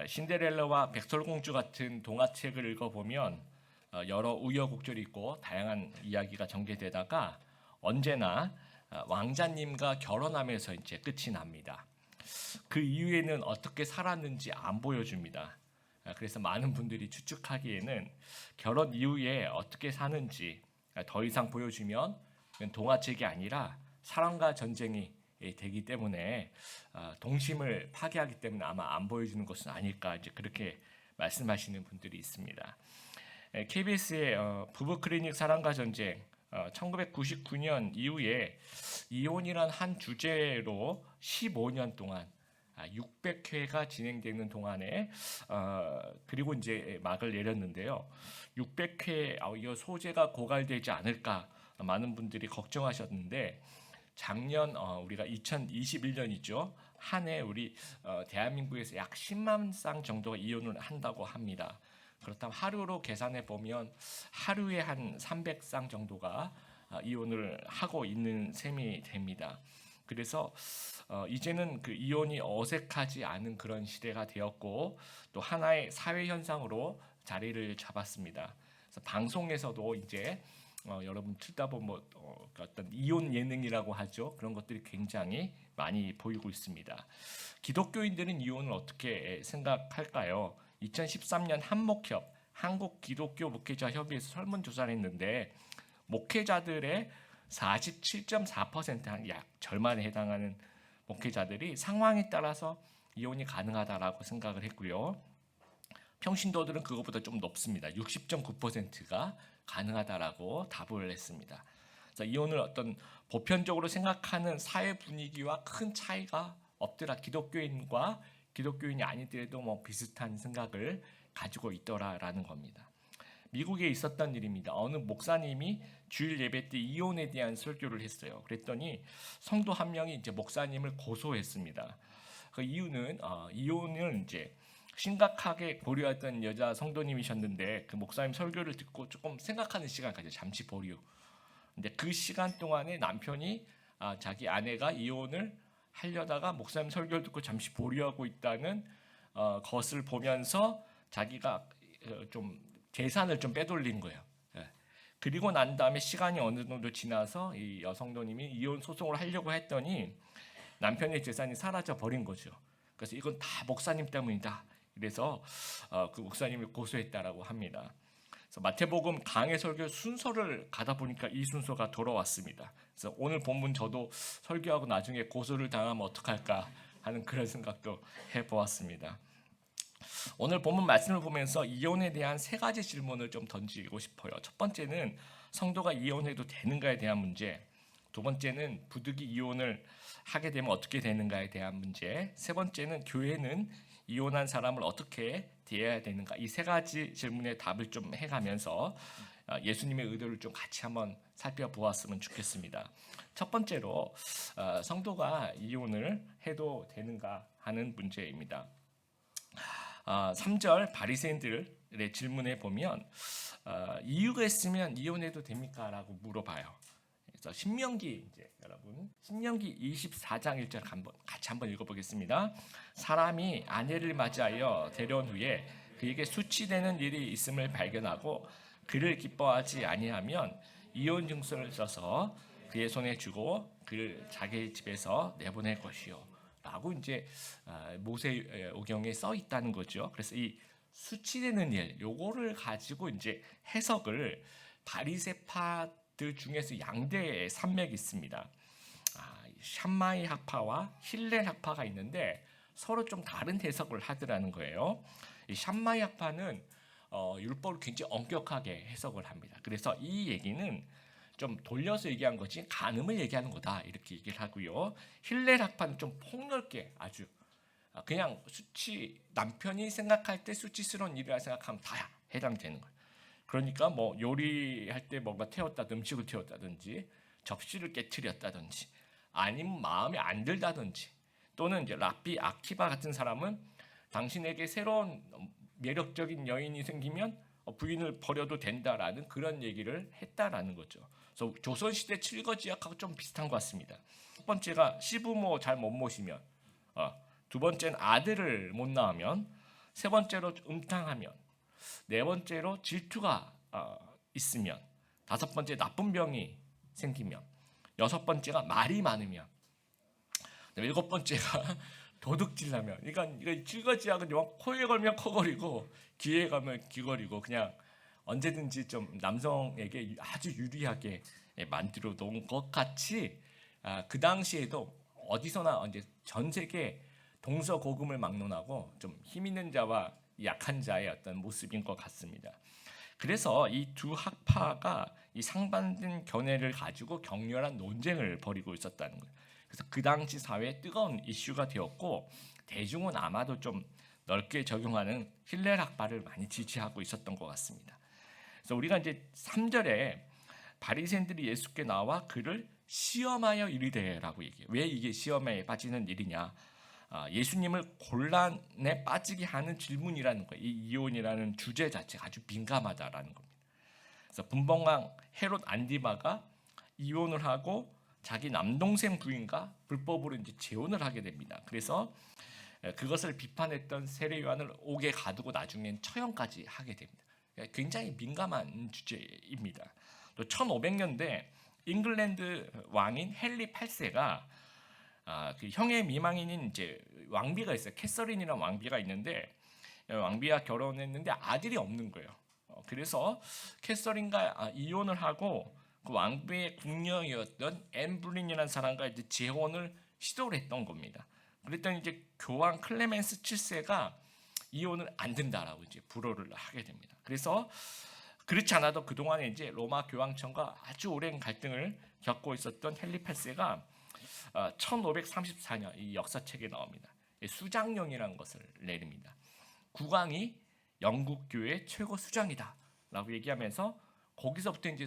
신데렐라와 백설공주 같은 동화책을 읽어보면 여러 우여곡절이 있고 다양한 이야기가 전개되다가 언제나 왕자님과 결혼하면서 이제 끝이 납니다. 그 이후에는 어떻게 살았는지 안 보여줍니다. 그래서 많은 분들이 추측하기에는 결혼 이후에 어떻게 사는지 더 이상 보여주면 동화책이 아니라 사랑과 전쟁이 되기 때문에 동심을 파괴하기 때문에 아마 안 보여주는 것은 아닐까 이제 그렇게 말씀하시는 분들이 있습니다. KBS의 부부 클리닉 사랑과 전쟁 1999년 이후에 이혼이란 한 주제로 15년 동안 600회가 진행되는 동안에 그리고 이제 막을 내렸는데요. 600회 이 소재가 고갈되지 않을까 많은 분들이 걱정하셨는데 작년 우리가 2021년이죠. 한 해 우리 대한민국에서 약 10만 쌍 정도가 이혼을 한다고 합니다. 그렇다면 하루로 계산해 보면 하루에 한 300쌍 정도가 이혼을 하고 있는 셈이 됩니다. 그래서 이제는 그 이혼이 어색하지 않은 그런 시대가 되었고 또 하나의 사회 현상으로 자리를 잡았습니다. 그래서 방송에서도 이제 여러분 듣다 보면 어떤 이혼 예능이라고 하죠. 그런 것들이 굉장히 많이 보이고 있습니다. 기독교인들은 이혼을 어떻게 생각할까요? 2013년 한목협 한국기독교목회자협의회에서 설문조사를 했는데 목회자들의 47.4% 한 약 절반에 해당하는 목회자들이 상황에 따라서 이혼이 가능하다라고 생각을 했고요. 평신도들은 그것보다 좀 높습니다. 60.9%가 가능하다라고 답을 했습니다. 그래서 이혼을 어떤 보편적으로 생각하는 사회 분위기와 큰 차이가 없더라. 기독교인과 기독교인이 아니더라도 뭐 비슷한 생각을 가지고 있더라라는 겁니다. 미국에 있었던 일입니다. 어느 목사님이 주일 예배 때 이혼에 대한 설교를 했어요. 그랬더니 성도 한 명이 이제 목사님을 고소했습니다. 그 이유는 이혼을 이제 심각하게 고려했던 여자 성도님이셨는데 그 목사님 설교를 듣고 조금 생각하는 시간 가져 잠시 보류. 근데 그 시간 동안에 남편이 자기 아내가 이혼을 하려다가 목사님 설교를 듣고 잠시 보류하고 있다는 것을 보면서 자기가 좀 재산을 좀 빼돌린 거예요. 그리고 난 다음에 시간이 어느 정도 지나서 이 여성도님이 이혼 소송을 하려고 했더니 남편의 재산이 사라져 버린 거죠. 그래서 이건 다 목사님 때문이다. 그래서 그 목사님을 고소했다라고 합니다. 그래서 마태복음 강해 설교 순서를 가다 보니까 이 순서가 돌아왔습니다. 그래서 오늘 본문 저도 설교하고 나중에 고소를 당하면 어떡할까 하는 그런 생각도 해보았습니다. 오늘 본문 말씀을 보면서 이혼에 대한 세 가지 질문을 좀 던지고 싶어요. 첫 번째는 성도가 이혼해도 되는가에 대한 문제, 두 번째는 부득이 이혼을 하게 되면 어떻게 되는가에 대한 문제, 세 번째는 교회는 이혼한 사람을 어떻게 대해야 되는가, 이 세 가지 질문에 답을 좀 해가면서 예수님의 의도를 좀 같이 한번 살펴보았으면 좋겠습니다. 첫 번째로 성도가 이혼을 해도 되는가 하는 문제입니다. 3절 바리새인들의 질문에 보면 이유가 있으면 이혼해도 됩니까? 라고 물어봐요. 그래서 신명기 이제 여러분 신명기 24장 1절 같이 한번 읽어보겠습니다. 사람이 아내를 맞이하여 데려온 후에 그에게 수치되는 일이 있음을 발견하고 그를 기뻐하지 아니하면 이혼 증서를 써서 그의 손에 주고 그를 자기 집에서 내보낼 것이요. 라고 이제 모세오경에 써 있다는 거죠. 그래서 이 수치되는 일, 요거를 가지고 이제 해석을 바리새파들 중에서 양대의 산맥이 있습니다. 샴마이 학파와 힐렐 학파가 있는데 서로 좀 다른 해석을 하더라는 거예요. 이 샴마이 학파는 율법을 굉장히 엄격하게 해석을 합니다. 그래서 이 얘기는 좀 돌려서 얘기한 거지 간음을 얘기하는 거다 이렇게 얘기를 하고요. 힐렐 학파는 좀 폭넓게 아주 그냥 남편이 생각할 때 수치스러운 일이라 생각하면 다 해당되는 거예요. 그러니까 뭐 요리할 때 뭔가 음식을 태웠다든지 접시를 깨트렸다든지 아니면 마음에 안 들다든지 또는 이제 랍비 아키바 같은 사람은 당신에게 새로운 매력적인 여인이 생기면 부인을 버려도 된다라는 그런 얘기를 했다라는 거죠. 그래서 조선시대 칠거지약하고 좀 비슷한 것 같습니다. 첫 번째가 시부모 잘 못 모시면, 두 번째는 아들을 못 낳으면, 세 번째로 음탕하면, 네 번째로 질투가 있으면, 다섯 번째 나쁜 병이 생기면, 여섯 번째가 말이 많으면, 일곱 번째가 도둑질하면. 그러니까 이거 찔거지하고 코에 걸면 코걸이고 귀에 가면 귀걸이고 그냥 언제든지 좀 남성에게 아주 유리하게 만들어 놓은 것 같이 그 당시에도 어디서나 언제 전 세계 동서고금을 막론하고 좀 힘 있는 자와 약한 자의 어떤 모습인 것 같습니다. 그래서 이 두 학파가 이 상반된 견해를 가지고 격렬한 논쟁을 벌이고 있었다는 거예요. 그래서 그 당시 사회에 뜨거운 이슈가 되었고 대중은 아마도 좀 넓게 적용하는 힐렐 학파를 많이 지지하고 있었던 것 같습니다. 그래서 우리가 이제 3절에 바리새인들이 예수께 나와 그를 시험하여 이르되라고 얘기해요. 왜 이게 시험에 빠지는 일이냐? 예수님을 곤란에 빠지게 하는 질문이라는 거예요. 이 이혼이라는 주제 자체가 아주 민감하다라는 겁니다. 그래서 분봉왕 헤롯 안디바가 이혼을 하고 자기 남동생 부인과 불법으로 이제 재혼을 하게 됩니다. 그래서 그것을 비판했던 세례 요한을 옥에 가두고 나중엔 처형까지 하게 됩니다. 굉장히 민감한 주제입니다. 또 1500년대 잉글랜드 왕인 헨리 8세가 그 형의 미망인인 이제 왕비가 있어요. 캐서린이라는 왕비가 있는데 왕비와 결혼했는데 아들이 없는 거예요. 그래서 캐서린과 이혼을 하고 그 왕비의 궁녀였던 앤 불린이라는 사람과 이제 재혼을 시도를 했던 겁니다. 그랬더니 이제 교황 클레멘스 7세가 이혼을 안 된다라고 이제 불호를 하게 됩니다. 그래서 그렇지 않아도 그 동안에 이제 로마 교황청과 아주 오랜 갈등을 겪고 있었던 헨리 8세가 1534년 이 역사책에 나옵니다. 수장령이라는 것을 내립니다. 국왕이 영국 교회 최고 수장이다라고 얘기하면서 거기서부터 이제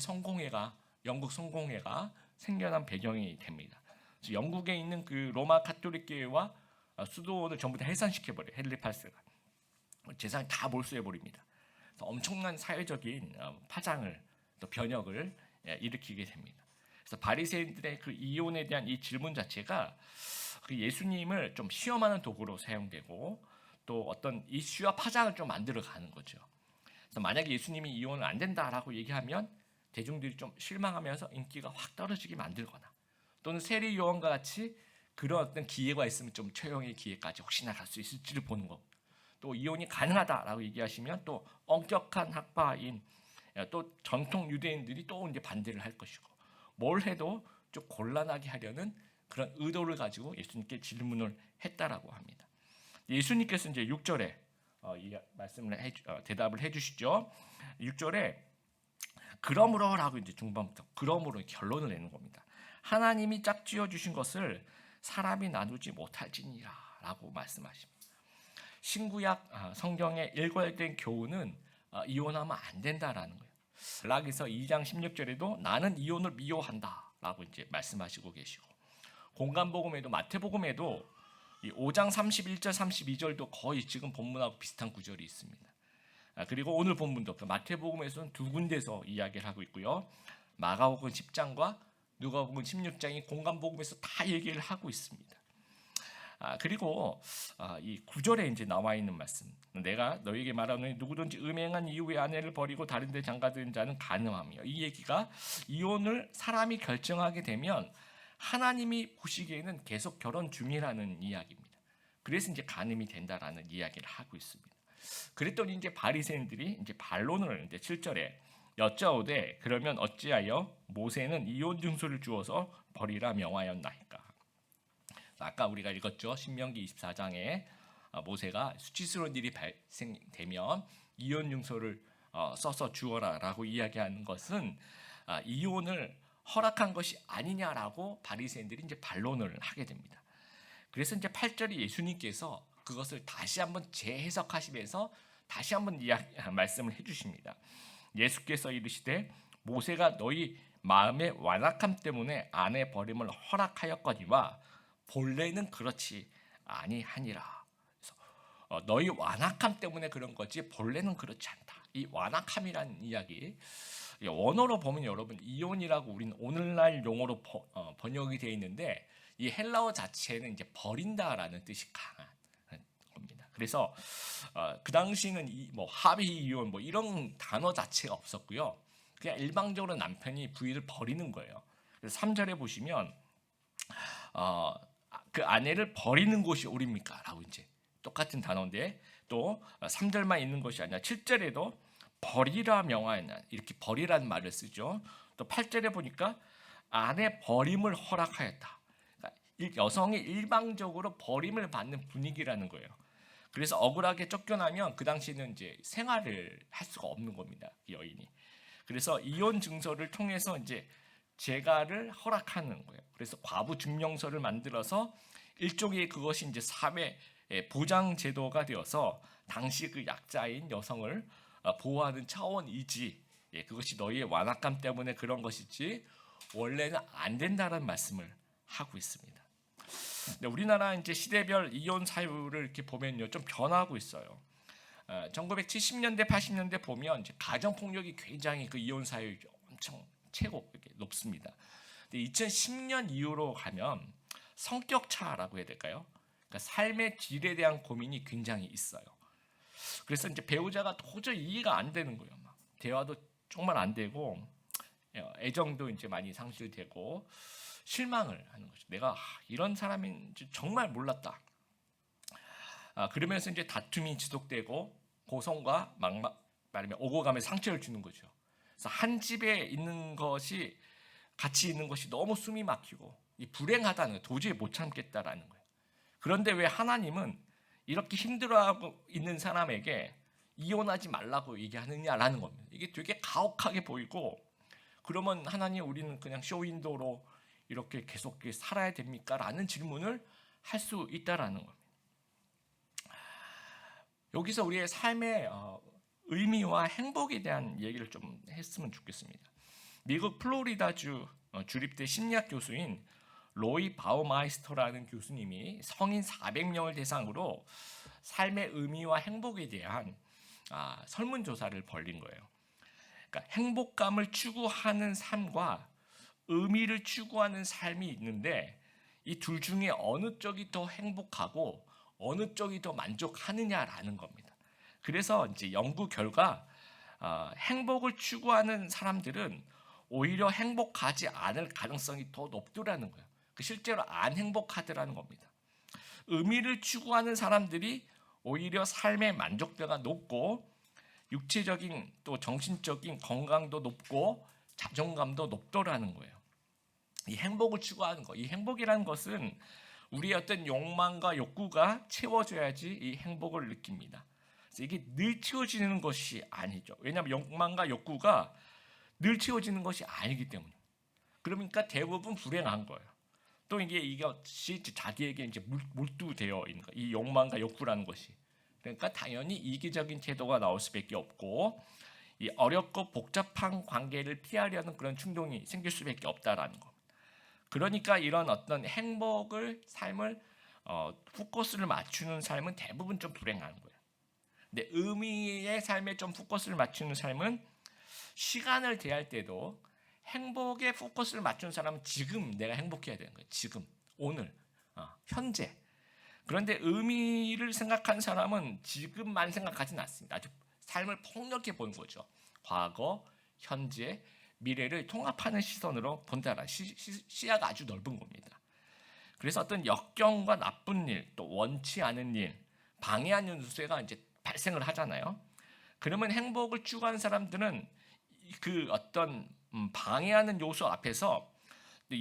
영국 성공회가 생겨난 배경이 됩니다. 그래서 영국에 있는 그 로마 카톨릭 교회와 수도원을 전부 다 해산시켜버려요. 헨리 8세가 재산을 다 몰수해버립니다. 그래서 엄청난 사회적인 파장을 또 변혁을 일으키게 됩니다. 그래서 바리새인들의 그 이혼에 대한 이 질문 자체가 그 예수님을 좀 시험하는 도구로 사용되고 또 어떤 이슈와 파장을 좀 만들어가는 거죠. 그래서 만약에 예수님이 이혼을 안 된다라고 얘기하면 대중들이 좀 실망하면서 인기가 확 떨어지게 만들거나 또는 세례 요한과 같이 그런 어떤 기회가 있으면 좀 처형의 기회까지 혹시나 갈 수 있을지를 보는 거. 또 이혼이 가능하다라고 얘기하시면 또 엄격한 학파인 또 전통 유대인들이 또 이제 반대를 할 것이고 뭘 해도 좀 곤란하게 하려는 그런 의도를 가지고 예수님께 질문을 했다라고 합니다. 예수님께서 이제 6절에 이 말씀을 대답을 해주시죠. 6절에 그러므로라고 이제 중반부터 그러므로 결론을 내는 겁니다. 하나님이 짝지어 주신 것을 사람이 나누지 못할지니라라고 말씀하십니다. 신구약 성경에 일관된 교훈은 이혼하면 안 된다라는 거예요. 락에서 2장 16절에도 나는 이혼을 미워한다라고 이제 말씀하시고 계시고 공간복음에도 마태복음에도 5장 31절 32절도 거의 지금 본문하고 비슷한 구절이 있습니다. 그리고 오늘 본문도 마태복음에서는 두 군데서 이야기를 하고 있고요. 마가복음 10장과 누가복음 16장이 공간복음에서 다 얘기를 하고 있습니다. 그리고 이 9절에 이제 나와 있는 말씀. 내가 너에게 말하노니 누구든지 음행한 이후에 아내를 버리고 다른 데 장가든 자는 간음하며. 이 얘기가 이혼을 사람이 결정하게 되면 하나님이 보시기에는 계속 결혼 중이라는 이야기입니다. 그래서 이제 간음이 된다라는 이야기를 하고 있습니다. 그랬더니 이제 바리새인들이 이제 반론을 이제 7절에 여짜오되 그러면 어찌하여 모세는 이혼 증서를 주어서 버리라 명하였나이까. 아까 우리가 읽었죠. 신명기 24장에 모세가 수치스러운 일이 발생되면 이혼 증서를 써서 주어라라고 이야기하는 것은 이혼을 허락한 것이 아니냐라고 바리새인들이 이제 반론을 하게 됩니다. 그래서 이제 8절에 예수님께서 그것을 다시 한번 재해석하시면서 다시 한번 말씀을 해주십니다. 예수께서 이르시되 모세가 너희 마음의 완악함 때문에 아내 버림을 허락하였거니와 본래는 그렇지 아니하니라. 그래서 너희 완악함 때문에 그런 거지 본래는 그렇지 않다. 이 완악함이라는 이야기 원어로 보면 여러분 이혼이라고 우리는 오늘날 용어로 번역이 되어 있는데 이 헬라어 자체는 이제 버린다라는 뜻이 강한 겁니다. 그래서 그 당시는 뭐 합의 이혼 뭐 이런 단어 자체가 없었고요. 그냥 일방적으로 남편이 부인을 버리는 거예요. 그래서 3절에 보시면 그 아내를 버리는 곳이 옳입니까? 라고 이제 똑같은 단어인데 또 3절만 있는 것이 아니라 7절에도 버리라 명하였나 이렇게 버리라는 말을 쓰죠. 또 8절에 보니까 아내 버림을 허락하였다. 그러니까 여성이 일방적으로 버림을 받는 분위기라는 거예요. 그래서 억울하게 쫓겨나면 그 당시는 이제 생활을 할 수가 없는 겁니다. 여인이. 그래서 이혼 증서를 통해서 이제 재가를 허락하는 거예요. 그래서 과부 증명서를 만들어서 일종의 그것이 이제 사회 보장 제도가 되어서 당시 그 약자인 여성을 보호하는 차원이지. 그것이 너희의 완악감 때문에 그런 것이지 원래는 안 된다는 말씀을 하고 있습니다. 근데 우리나라 이제 시대별 이혼 사유를 이렇게 보면요 좀 변하고 있어요. 1970년대 80년대 보면 이제 가정 폭력이 굉장히 그 이혼 사유 엄청 최고 높습니다. 근데 2010년 이후로 가면 성격 차라고 해야 될까요? 그러니까 삶의 질에 대한 고민이 굉장히 있어요. 그래서 이제 배우자가 도저히 이해가 안 되는 거예요. 막 대화도 정말 안 되고 애정도 이제 많이 상실되고 실망을 하는 거죠. 내가 이런 사람인지 정말 몰랐다. 그러면서 이제 다툼이 지속되고 고성과 말하면 오고 가며 상처를 주는 거죠. 그래서 한 집에 있는 것이 같이 있는 것이 너무 숨이 막히고 불행하다는 거예요. 도저히 못 참겠다라는 거예요. 그런데 왜 하나님은 이렇게 힘들어하고 있는 사람에게 이혼하지 말라고 얘기하느냐라는 겁니다. 이게 되게 가혹하게 보이고 그러면 하나님 우리는 그냥 쇼윈도로 이렇게 계속 살아야 됩니까? 라는 질문을 할 수 있다라는 겁니다. 여기서 우리의 삶의 의미와 행복에 대한 얘기를 좀 했으면 좋겠습니다. 미국 플로리다주 주립대 심리학 교수인 로이 바우마이스터라는 교수님이 성인 400명을 대상으로 삶의 의미와 행복에 대한 설문조사를 벌린 거예요. 그러니까 행복감을 추구하는 삶과 의미를 추구하는 삶이 있는데 이 둘 중에 어느 쪽이 더 행복하고 어느 쪽이 더 만족하느냐라는 겁니다. 그래서 이제 연구 결과 행복을 추구하는 사람들은 오히려 행복하지 않을 가능성이 더 높더라는 거예요. 실제로 안 행복하더라는 겁니다. 의미를 추구하는 사람들이 오히려 삶의 만족도가 높고 육체적인 또 정신적인 건강도 높고 자존감도 높더라는 거예요. 이 행복을 추구하는 것, 이 행복이라는 것은 우리의 어떤 욕망과 욕구가 채워져야지 이 행복을 느낍니다. 그래서 이게 늘 채워지는 것이 아니죠. 왜냐하면 욕망과 욕구가 늘 채워지는 것이 아니기 때문에. 그러니까 대부분 불행한 거예요. 또 이것이 자기에게 이제 몰두되어 있는 거예요. 이 욕망과 욕구라는 것이. 그러니까 당연히 이기적인 태도가 나올 수밖에 없고 이 어렵고 복잡한 관계를 피하려는 그런 충동이 생길 수밖에 없다라는 겁니다. 그러니까 이런 어떤 삶을 포커스를 맞추는 삶은 대부분 좀 불행한 거예요. 근데 의미의 삶에 좀 포커스를 맞추는 삶은 시간을 대할 때도 행복에 포커스를 맞춘 사람은 지금 내가 행복해야 되는 거예요. 지금, 오늘, 현재. 그런데 의미를 생각하는 사람은 지금만 생각하지는 않습니다. 아주 삶을 폭넓게 보는 거죠. 과거, 현재, 미래를 통합하는 시선으로 본다라 시야가 아주 넓은 겁니다. 그래서 어떤 역경과 나쁜 일, 또 원치 않은 일, 방해하는 요소가 이제 발생을 하잖아요. 그러면 행복을 추구하는 사람들은 그 어떤 방해하는 요소 앞에서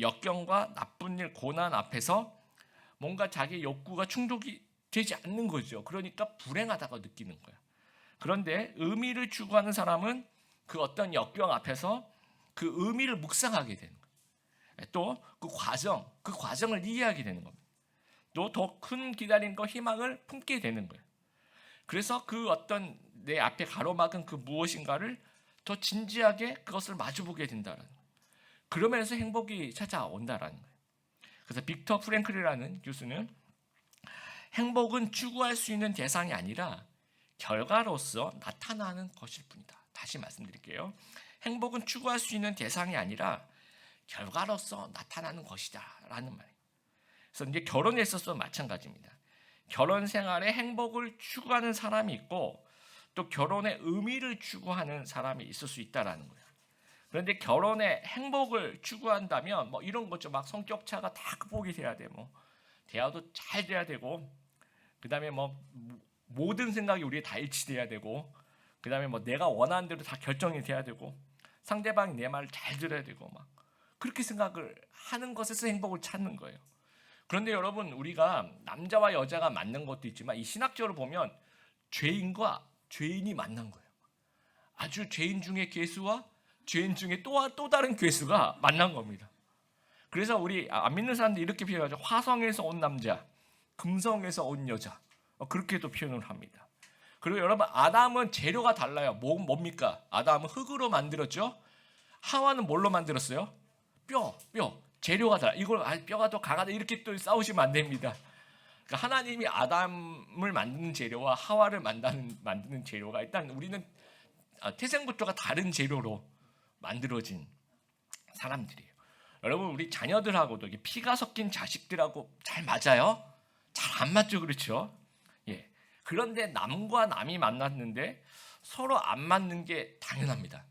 역경과 나쁜 일, 고난 앞에서 뭔가 자기 욕구가 충족이 되지 않는 거죠. 그러니까 불행하다고 느끼는 거예요. 그런데 의미를 추구하는 사람은 그 어떤 역경 앞에서 그 의미를 묵상하게 되는 거예요. 또 그 과정을 이해하게 되는 겁니다. 또 더 큰 기다림과 희망을 품게 되는 거예요. 그래서 그 어떤 내 앞에 가로막은 그 무엇인가를 더 진지하게 그것을 마주보게 된다는 거예요. 그러면서 행복이 찾아온다라는 거예요. 그래서 빅터 프랭클이라는 교수는 행복은 추구할 수 있는 대상이 아니라 결과로서 나타나는 것일 뿐이다. 다시 말씀드릴게요. 행복은 추구할 수 있는 대상이 아니라 결과로서 나타나는 것이다라는 말이에요. 그래서 이제 결혼에 있어서 마찬가지입니다. 결혼 생활의 행복을 추구하는 사람이 있고 또 결혼의 의미를 추구하는 사람이 있을 수 있다라는 거예요. 그런데 결혼의 행복을 추구한다면 뭐 이런 거죠. 막 성격 차가 다 극복이 돼야 돼. 뭐 대화도 잘 돼야 되고, 그다음에 뭐 모든 생각이 우리에 다 일치돼야 되고, 그다음에 뭐 내가 원하는 대로 다 결정이 돼야 되고, 상대방이 내 말을 잘 들어야 되고, 막 그렇게 생각을 하는 것에서 행복을 찾는 거예요. 그런데 여러분, 우리가 남자와 여자가 만난 것도 있지만 이 신학적으로 보면 죄인과 죄인이 만난 거예요. 아주 죄인 중에 괴수와 죄인 중에 또 다른 괴수가 만난 겁니다. 그래서 우리 안 믿는 사람들이 이렇게 표현하죠. 화성에서 온 남자, 금성에서 온 여자, 그렇게도 표현을 합니다. 그리고 여러분, 아담은 재료가 달라요. 뭡니까? 아담은 흙으로 만들었죠. 하와는 뭘로 만들었어요? 뼈. 재료가 달라. 이걸 뼈가 더 강하다 이렇게 또 싸우시면 안 됩니다. 그러니까 하나님이 아담을 만드는 재료와 하와를 만드는 재료가 일단 우리는 태생부터가 다른 재료로 만들어진 사람들이에요. 여러분, 우리 자녀들하고도 피가 섞인 자식들하고 잘 맞아요? 잘 안 맞죠, 그렇죠? 예. 그런데 남과 남이 만났는데 서로 안 맞는 게 당연합니다.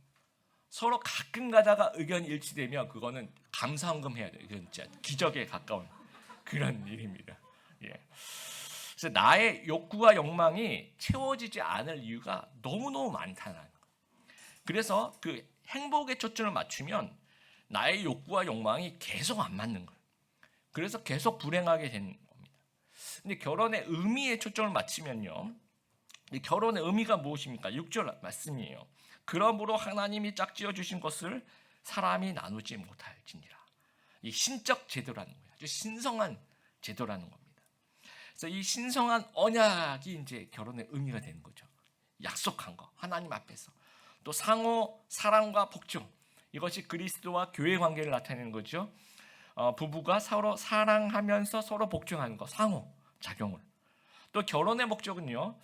서로 가끔 가다가 의견이 일치되면 그거는 감사헌금 해야 돼요. 이건 진짜 기적에 가까운 그런 일입니다. 예. 그래서 나의 욕구와 욕망이 채워지지 않을 이유가 너무너무 많다는 거예요. 그래서 그 행복에 초점을 맞추면 나의 욕구와 욕망이 계속 안 맞는 거예요. 그래서 계속 불행하게 되는 겁니다. 근데 결혼의 의미에 초점을 맞추면요, 결혼의 의미가 무엇입니까? 6절 말씀이에요. 그러므로 하나님이 짝지어 주신 것을 사람이 나누지 못할지니라. 이 신적 제도라는 거예요. 아주 신성한 제도라는 겁니다. 그래서 이 신성한 언약이 이제 결혼의 의미가 되는 거죠. 약속한 거, 하나님 앞에서. 또 상호 사랑과 복종, 이것이 그리스도와 교회 관계를 나타내는 거죠. 부부가 서로 사랑하면서 서로 복종하는 거, 상호 작용을. 또 결혼의 목적은요,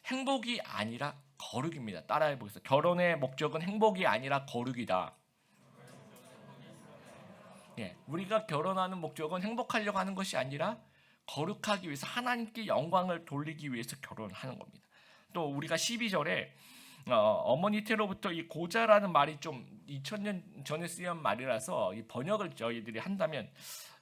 행복이 아니라 거룩입니다. 따라해 보겠습니다. 결혼의 목적은 행복이 아니라 거룩이다. 예, 우리가 결혼하는 목적은 행복하려고 하는 것이 아니라 거룩하기 위해서, 하나님께 영광을 돌리기 위해서 결혼하는 겁니다. 또 우리가 12절에 어머니 태로부터 이 고자라는 말이 좀 2000년 전에 쓰인 말이라서 이 번역을 저희들이 한다면,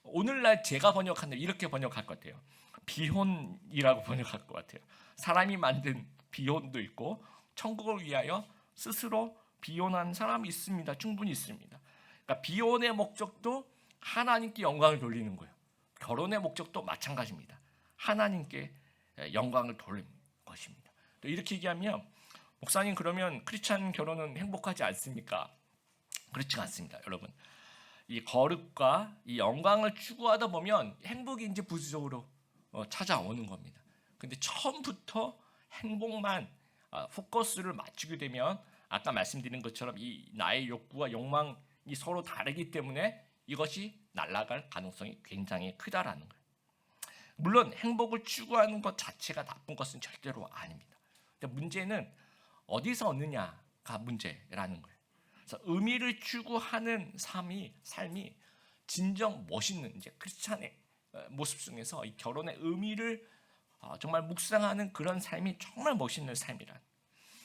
오늘날 제가 번역한다면 이렇게 번역할 것 같아요. 비혼이라고 번역할 것 같아요. 사람이 만든 비혼도 있고 천국을 위하여 스스로 비혼한 사람이 있습니다. 충분히 있습니다. 그러니까 비혼의 목적도 하나님께 영광을 돌리는 거예요. 결혼의 목적도 마찬가지입니다. 하나님께 영광을 돌리는 것입니다. 또 이렇게 얘기하면, 목사님 그러면 크리스찬 결혼은 행복하지 않습니까? 그렇지 않습니다, 여러분. 이 거룩과 이 영광을 추구하다 보면 행복이 이제 부수적으로 찾아오는 겁니다. 근데 처음부터 행복만 포커스를 맞추게 되면 아까 말씀드린 것처럼 이 나의 욕구와 욕망이 서로 다르기 때문에 이것이 날아갈 가능성이 굉장히 크다라는 거예요. 물론 행복을 추구하는 것 자체가 나쁜 것은 절대로 아닙니다. 근데 문제는 어디서 얻느냐가 문제라는 거예요. 그래서 의미를 추구하는 삶이 진정 멋있는 이제 크리스찬의 모습 중에서 이 결혼의 의미를 정말 묵상하는 그런 삶이 정말 멋있는 삶이란.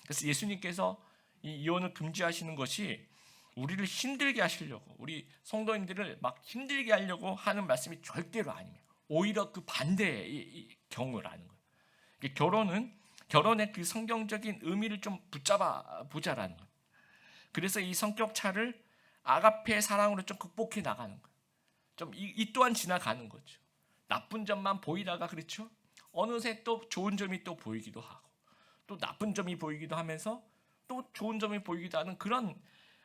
그래서 예수님께서 이 이혼을 금지하시는 것이 우리를 힘들게 하시려고, 우리 성도님들을 막 힘들게 하려고 하는 말씀이 절대로 아닙니다. 오히려 그 반대의 경우라는 거예요. 결혼의 그 성경적인 의미를 좀 붙잡아 보자라는 거예요. 그래서 이 성격 차를 아가페 사랑으로 좀 극복해 나가는 거예요. 좀 이 또한 지나가는 거죠. 나쁜 점만 보이다가, 그렇죠? 어느새 또 좋은 점이 또 보이기도 하고, 또 나쁜 점이 보이기도 하면서 또 좋은 점이 보이기도 하는 그런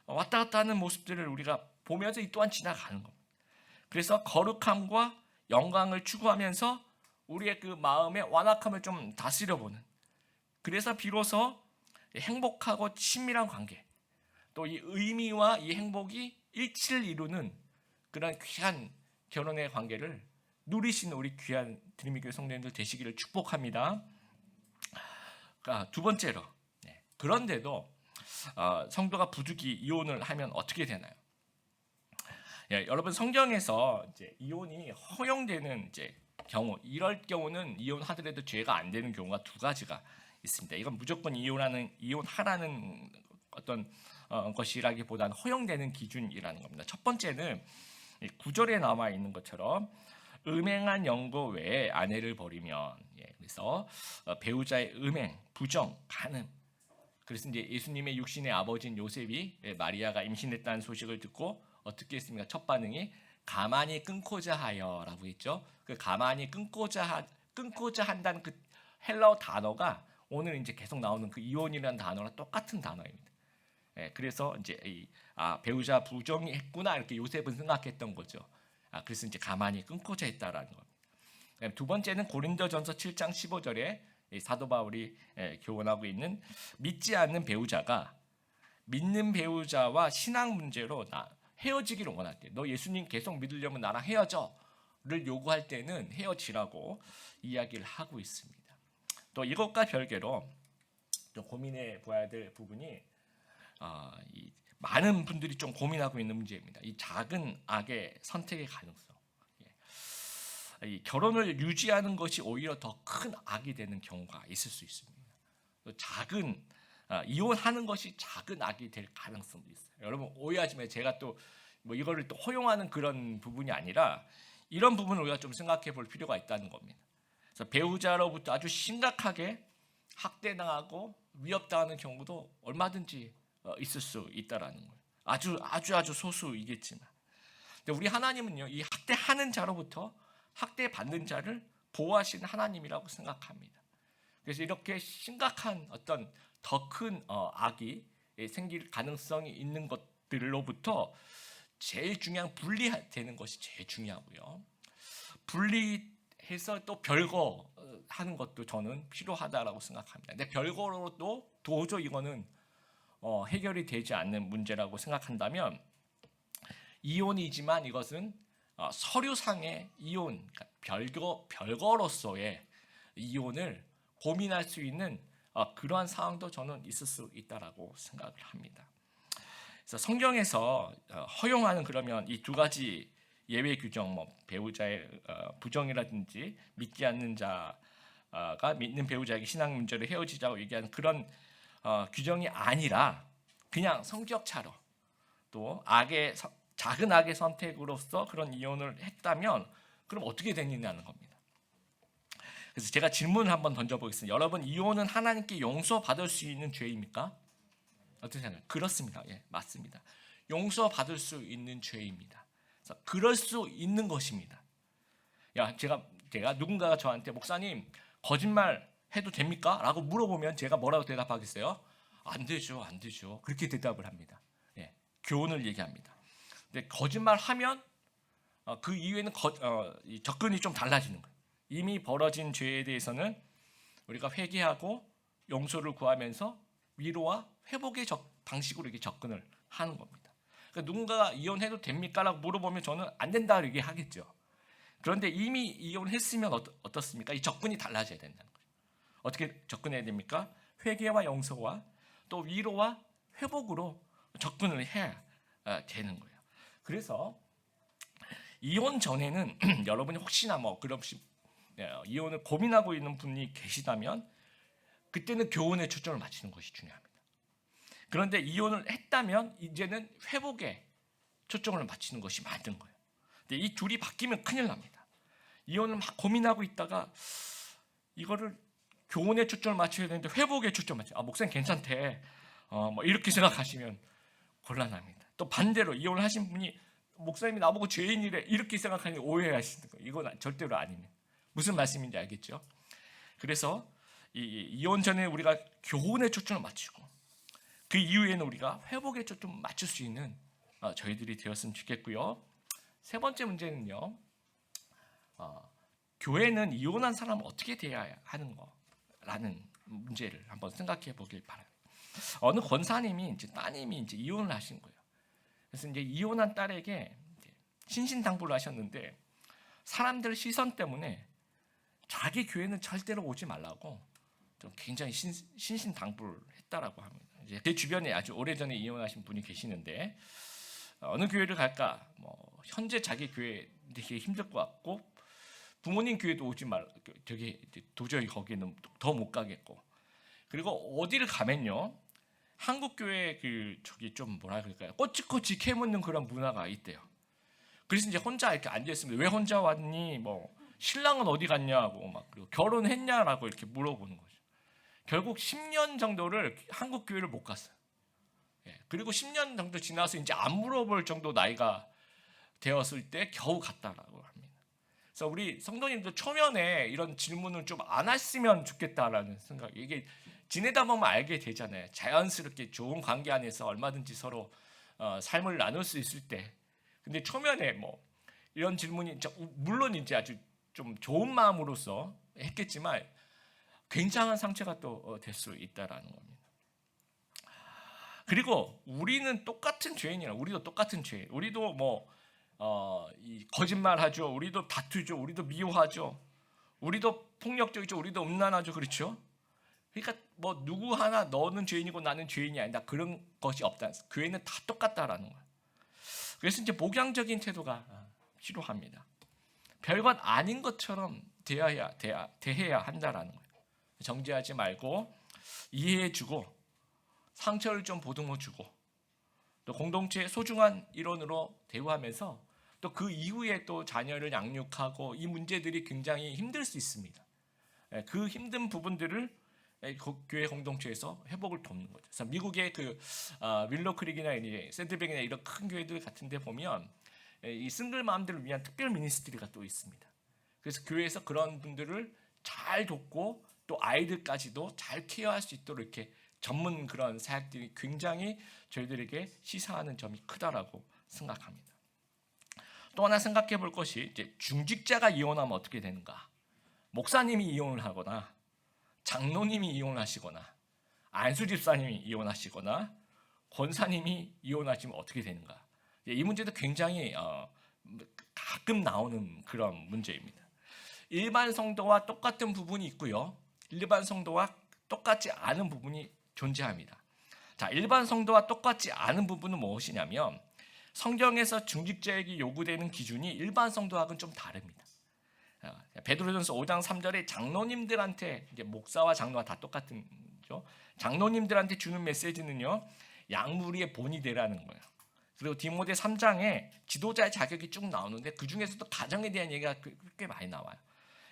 왔다 갔다 하는 모습들을 우리가 보면서 이 또한 지나가는 겁니다. 그래서 거룩함과 영광을 추구하면서 우리의 그 마음의 완악함을 좀 다스려보는, 그래서 비로소 행복하고 친밀한 관계, 또 이 의미와 이 행복이 일치를 이루는 그런 귀한 결혼의 관계를 누리시는 우리 귀한 드림교회 성도님들 되시기를 축복합니다. 두 번째로, 그런데도 성도가 부득이 이혼을 하면 어떻게 되나요? 여러분, 성경에서 이제 이혼이 허용되는 이제 경우, 이럴 경우는 이혼하더라도 죄가 안 되는 경우가 두 가지가 있습니다. 이건 무조건 이혼하라는 어떤 것이라기보다는 허용되는 기준이라는 겁니다. 첫 번째는 구절에 나와 있는 것처럼 음행한 영거 외에 아내를 버리면, 그래서 배우자의 음행, 부정, 간음. 그래서 이제 예수님의 육신의 아버지인 요셉이 마리아가 임신했다는 소식을 듣고 어떻게 했습니까? 첫 반응이 가만히 끊고자 하여라고 했죠. 그 가만히 끊고자 한다는 그 헬라어 단어가 오늘 이제 계속 나오는 그 이혼이라는 단어랑 똑같은 단어입니다. 그래서 이제 배우자 부정이 했구나 이렇게 요셉은 생각했던 거죠. 그래서 이제 가만히 끊고자 했다라는 겁니다. 두 번째는 고린도전서 7장 15절에 사도 바울이 교훈하고 있는 믿지 않는 배우자가 믿는 배우자와 신앙 문제로 헤어지기를 원할 때, 너 예수님 계속 믿으려면 나랑 헤어져를 요구할 때는 헤어지라고 이야기를 하고 있습니다. 또 이것과 별개로 좀 고민해 보아야 될 부분이 많은 분들이 좀 고민하고 있는 문제입니다. 이 작은 악의 선택의 가능성. 이 결혼을 유지하는 것이 오히려 더 큰 악이 되는 경우가 있을 수 있습니다. 또 이혼하는 것이 작은 악이 될 가능성도 있어요. 여러분 오해하지 마세요. 제가 또 뭐 이거를 또 허용하는 그런 부분이 아니라 이런 부분을 우리가 좀 생각해 볼 필요가 있다는 겁니다. 그래서 배우자로부터 아주 심각하게 학대당하고 위협당하는 경우도 얼마든지 있을 수 있다라는 거예요. 아주 소수이겠지만, 근데 우리 하나님은요, 이 학대하는 자로부터 학대받는 자를 보호하시는 하나님이라고 생각합니다. 그래서 이렇게 심각한 어떤 더 큰 악이 생길 가능성이 있는 것들로부터 제일 중요한 분리되는 것이 제일 중요하고요. 분리해서 또 별거 하는 것도 저는 필요하다라고 생각합니다. 근데 별거로도 도저히 이거는 해결이 되지 않는 문제라고 생각한다면 이혼이지만 이것은 서류상의 이혼, 그러니까 별거로서의 이혼을 고민할 수 있는 그러한 상황도 저는 있을 수 있다라고 생각을 합니다. 그래서 성경에서 허용하는 그러면 이 두 가지 예외 규정, 뭐 배우자의 부정이라든지 믿지 않는 자가 믿는 배우자에게 신앙 문제로 헤어지자고 얘기하는 그런 규정이 아니라 그냥 성격차로 또 작은 악의 선택으로서 그런 이혼을 했다면 그럼 어떻게 되느냐는 겁니다. 그래서 제가 질문을 한번 던져보겠습니다. 여러분, 이혼은 하나님께 용서받을 수 있는 죄입니까? 어떻게 생각해요? 그렇습니다. 맞습니다. 용서받을 수 있는 죄입니다. 그래서 그럴 수 있는 것입니다. 제가 누군가가 저한테 목사님 거짓말 해도 됩니까? 라고 물어보면 제가 뭐라고 대답하겠어요? 안 되죠. 그렇게 대답을 합니다. 교훈을 얘기합니다. 근데 거짓말하면 그 이후에는 접근이 좀 달라지는 거예요. 이미 벌어진 죄에 대해서는 우리가 회개하고 용서를 구하면서 위로와 회복의 방식으로 이렇게 접근을 하는 겁니다. 그러니까 누군가가 이혼해도 됩니까? 라고 물어보면 저는 안 된다 얘기 하겠죠. 그런데 이미 이혼했으면 어떻습니까? 이 접근이 달라져야 된다는 거예요. 어떻게 접근해야 됩니까? 회개와 용서와 또 위로와 회복으로 접근을 해야 되는 거예요. 그래서 이혼 전에는 여러분이 혹시나 이혼을 고민하고 있는 분이 계시다면 그때는 교훈에 초점을 맞추는 것이 중요합니다. 그런데 이혼을 했다면 이제는 회복에 초점을 맞추는 것이 맞는 거예요. 근데 이 둘이 바뀌면 큰일 납니다. 이혼을 막 고민하고 있다가 이거를 교훈에 초점을 맞춰야 되는데 회복에 초점을 맞춰. 목사님 괜찮대. 이렇게 생각하시면 곤란합니다. 또 반대로 이혼을 하신 분이 목사님이 나보고 죄인이래 이렇게 생각하니 오해하시는 거예요. 이건 절대로 아닙니다. 무슨 말씀인지 알겠죠? 그래서 이혼 전에 우리가 교훈에 초점을 맞추고 그 이후에는 우리가 회복에 초점을 맞출 수 있는 저희들이 되었으면 좋겠고요. 세 번째 문제는요. 교회는 이혼한 사람은 어떻게 돼야 하는 거라는 문제를 한번 생각해 보길 바랍니다. 어느 권사님이 이제 따님이 이제 이혼을 하신 거예요. 그래서 이제 이혼한 딸에게 신신당부를 하셨는데 사람들 시선 때문에 자기 교회는 절대로 오지 말라고 좀 굉장히 신신당부를 했다라고 합니다. 이제 제 주변에 아주 오래전에 이혼하신 분이 계시는데 어느 교회를 갈까? 현재 자기 교회 되게 힘들 것 같고 부모님 교회도 오지 말. 저기 도저히 거기는 더 못 가겠고. 그리고 어디를 가면요. 한국 교회 그 저기 좀 뭐라 그럴까요? 꼬치꼬치 캐묻는 그런 문화가 있대요. 그래서 이제 혼자 이렇게 앉아 있습니다. 왜 혼자 왔니? 뭐 신랑은 어디 갔냐고 막 그리고 결혼했냐라고 이렇게 물어보는 거죠. 결국 10년 정도를 한국 교회를 못 갔어요. 예, 그리고 10년 정도 지나서 이제 안 물어볼 정도 나이가 되었을 때 겨우 갔다라고 합니다. 그래서 우리 성도님도 초면에 이런 질문을 좀 안 했으면 좋겠다라는 생각. 이게 지내다 보면 알게 되잖아요. 자연스럽게 좋은 관계 안에서 얼마든지 서로 삶을 나눌 수 있을 때. 근데 초면에 뭐 이런 질문이 물론 이제 아주 좀 좋은 마음으로서 했겠지만 굉장한 상처가 또 될 수 있다라는 겁니다. 그리고 우리는 똑같은 죄인이라 우리도 똑같은 죄인. 우리도 뭐 이 거짓말하죠. 우리도 다투죠. 우리도 미워하죠. 우리도 폭력적이죠. 우리도 음란하죠. 그렇죠? 그러니까 뭐 누구 하나 너는 죄인이고 나는 죄인이 아니다. 그런 것이 없다. 교회는 다 똑같다라는 거예요. 그래서 이제 복양적인 태도가 필요합니다. 별것 아닌 것처럼 대해야 한다라는 거예요. 정죄하지 말고 이해해주고 상처를 좀 보듬어주고 또 공동체의 소중한 일원으로 대우하면서 또 그 이후에 또 자녀를 양육하고 이 문제들이 굉장히 힘들 수 있습니다. 그 힘든 부분들을 교회 공동체에서 회복을 돕는 거죠. 그래서 미국의 그 윌로크릭이나 샌드백이나 이런 큰 교회들 같은데 보면 이 싱글맘들을 위한 특별 미니스트리가 또 있습니다. 그래서 교회에서 그런 분들을 잘 돕고 또 아이들까지도 잘 케어할 수 있도록 이렇게 전문 그런 사역들이 굉장히 저희들에게 시사하는 점이 크다라고 생각합니다. 또 하나 생각해 볼 것이 이제 중직자가 이혼하면 어떻게 되는가? 목사님이 이혼을 하거나 장로님이 이혼을 하시거나 안수 집사님이 이혼하시거나 권사님이 이혼하시면 어떻게 되는가? 이 문제도 굉장히 가끔 나오는 그런 문제입니다. 일반 성도와 똑같은 부분이 있고요. 일반 성도와 똑같지 않은 부분이 존재합니다. 자, 일반 성도와 똑같지 않은 부분은 무엇이냐면 성경에서 중직자에게 요구되는 기준이 일반 성도하고는 좀 다릅니다. 베드로전서 5장 3절에 장로님들한테 이제 목사와 장로가 다 똑같은 거죠. 장로님들한테 주는 메시지는요. 양무리의 본이 되라는 거예요. 그리고 디모데 3장에 지도자의 자격이 쭉 나오는데 그 중에서도 가정에 대한 얘기가 꽤 많이 나와요.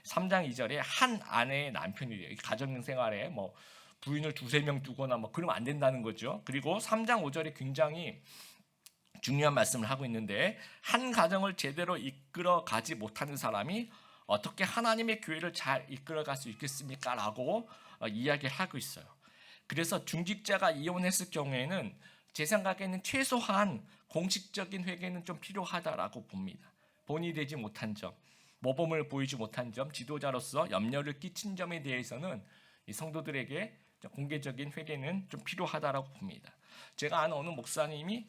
3장 2절에 한 아내의 남편이래요. 가정생활에 뭐 부인을 두세 명 두거나 뭐 그러면 안 된다는 거죠. 그리고 3장 5절에 굉장히 중요한 말씀을 하고 있는데 한 가정을 제대로 이끌어 가지 못하는 사람이 어떻게 하나님의 교회를 잘 이끌어갈 수 있겠습니까? 라고 이야기를 하고 있어요. 그래서 중직자가 이혼했을 경우에는 제 생각에는 최소한 공식적인 회개는 좀 필요하다라고 봅니다. 본이 되지 못한 점, 모범을 보이지 못한 점, 지도자로서 염려를 끼친 점에 대해서는 이 성도들에게 공개적인 회개는 좀 필요하다라고 봅니다. 제가 아는 어느 목사님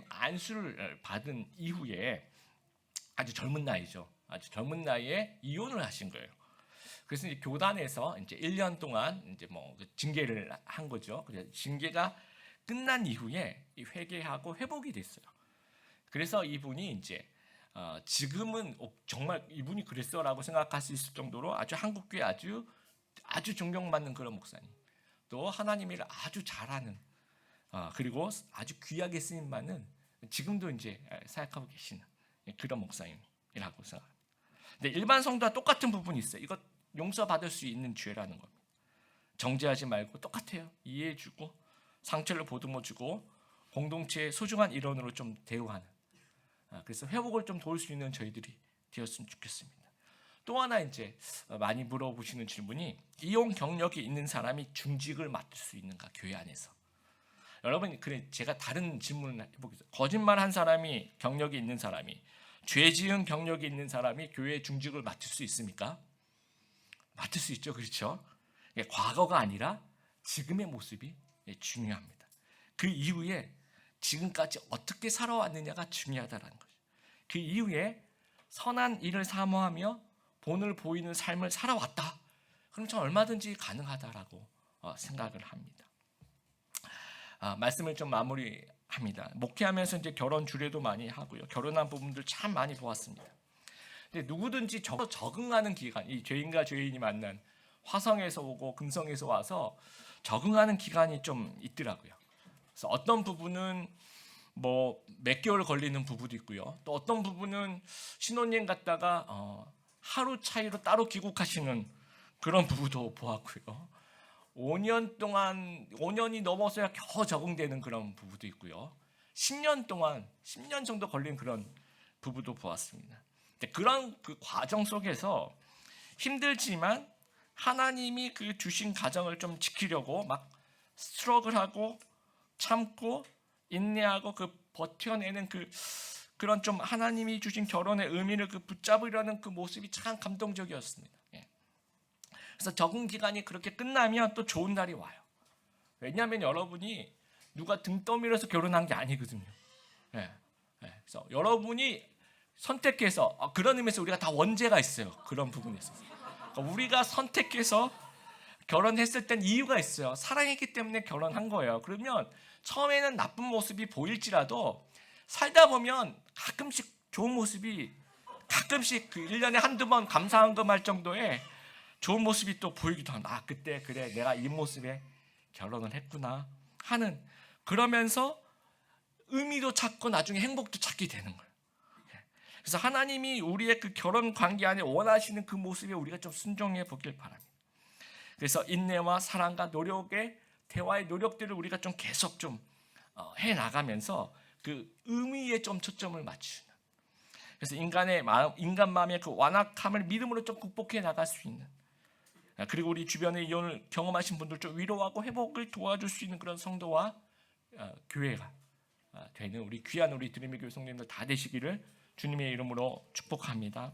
안수를 받은 이후에 아주 젊은 나이죠. 아주 젊은 나이에 이혼을 하신 거예요. 그래서 이제 교단에서 이제 1년 동안 이제 뭐 징계를 한 거죠. 그래서 징계가 끝난 이후에 회개하고 회복이 됐어요. 그래서 이분이 이제 지금은 정말 이분이 그랬어라고 생각할 수 있을 정도로 아주 한국교회 아주 존경받는 그런 목사님. 또 하나님을 아주 잘하는 그리고 아주 귀하게 쓰임 받는 지금도 이제 사역하고 계시는 그런 목사님이라고 생각합니다. 근데 일반 성도와 똑같은 부분이 있어요. 이것 용서받을 수 있는 죄라는 겁니다. 정죄하지 말고 똑같아요. 이해해주고 상처를 보듬어주고 공동체의 소중한 일원으로 좀 대우하는 그래서 회복을 좀 도울 수 있는 저희들이 되었으면 좋겠습니다. 또 하나 이제 많이 물어보시는 질문이 이혼 경력이 있는 사람이 중직을 맡을 수 있는가 교회 안에서. 여러분 제가 다른 질문을 해보겠습니다. 거짓말한 사람이 경력이 있는 사람이 죄 지은 경력이 있는 사람이 교회 중직을 맡을 수 있습니까? 맡을 수 있죠. 그렇죠? 과거가 아니라 지금의 모습이 중요합니다. 그 이후에 지금까지 어떻게 살아왔느냐가 중요하다는 거죠. 그 이후에 선한 일을 사모하며 본을 보이는 삶을 살아왔다. 그럼 전 얼마든지 가능하다라고 생각을 합니다. 말씀을 좀 마무리합니다. 목회하면서 이제 결혼 주례도 많이 하고요. 결혼한 부분들 참 많이 보았습니다. 근데 누구든지 적응하는 기간, 이 죄인과 죄인이 만난 화성에서 오고 금성에서 와서 적응하는 기간이 좀 있더라고요. 그래서 어떤 부분은 뭐 몇 개월 걸리는 부부도 있고요. 또 어떤 부분은 신혼여행 갔다가 하루 차이로 따로 귀국하시는 그런 부부도 보았고요. 5년이 넘어서야 겨우 적응되는 그런 부부도 있고요. 10년 정도 걸린 그런 부부도 보았습니다. 그런 그 과정 속에서 힘들지만 하나님이 그 주신 가정을 좀 지키려고 막 스트러글하고 참고 인내하고 그 버텨내는 그런 좀 하나님이 주신 결혼의 의미를 그 붙잡으려는 그 모습이 참 감동적이었습니다. 그래서 적응 기간이 그렇게 끝나면 또 좋은 날이 와요. 왜냐하면 여러분이 누가 등 떠밀어서 결혼한 게 아니거든요. 그래서 여러분이 선택해서 그런 의미에서 우리가 다 원죄가 있어요. 그런 부분에서 그러니까 우리가 선택해서 결혼했을 땐 이유가 있어요. 사랑했기 때문에 결혼한 거예요. 그러면 처음에는 나쁜 모습이 보일지라도 살다 보면 가끔씩 좋은 모습이 가끔씩 그 1년에 한두 번 감사한 거 할 정도의 좋은 모습이 또 보이기도 합니다. 그때 그래 내가 이 모습에 결혼을 했구나 하는 그러면서 의미도 찾고 나중에 행복도 찾게 되는 거예요. 그래서 하나님이 우리의 그 결혼 관계 안에 원하시는 그 모습에 우리가 좀 순종해 보길 바랍니다. 그래서 인내와 사랑과 노력의 대화의 노력들을 우리가 좀 계속 좀 해 나가면서 그 의미에 좀 초점을 맞추는. 그래서 인간 마음의 그 완악함을 믿음으로 좀 극복해 나갈 수 있는. 그리고 우리 주변에 이혼을 경험하신 분들 좀 위로하고 회복을 도와줄 수 있는 그런 성도와 교회가 되는 우리 귀한 우리 드림의 교회 성도님들 다 되시기를 주님의 이름으로 축복합니다.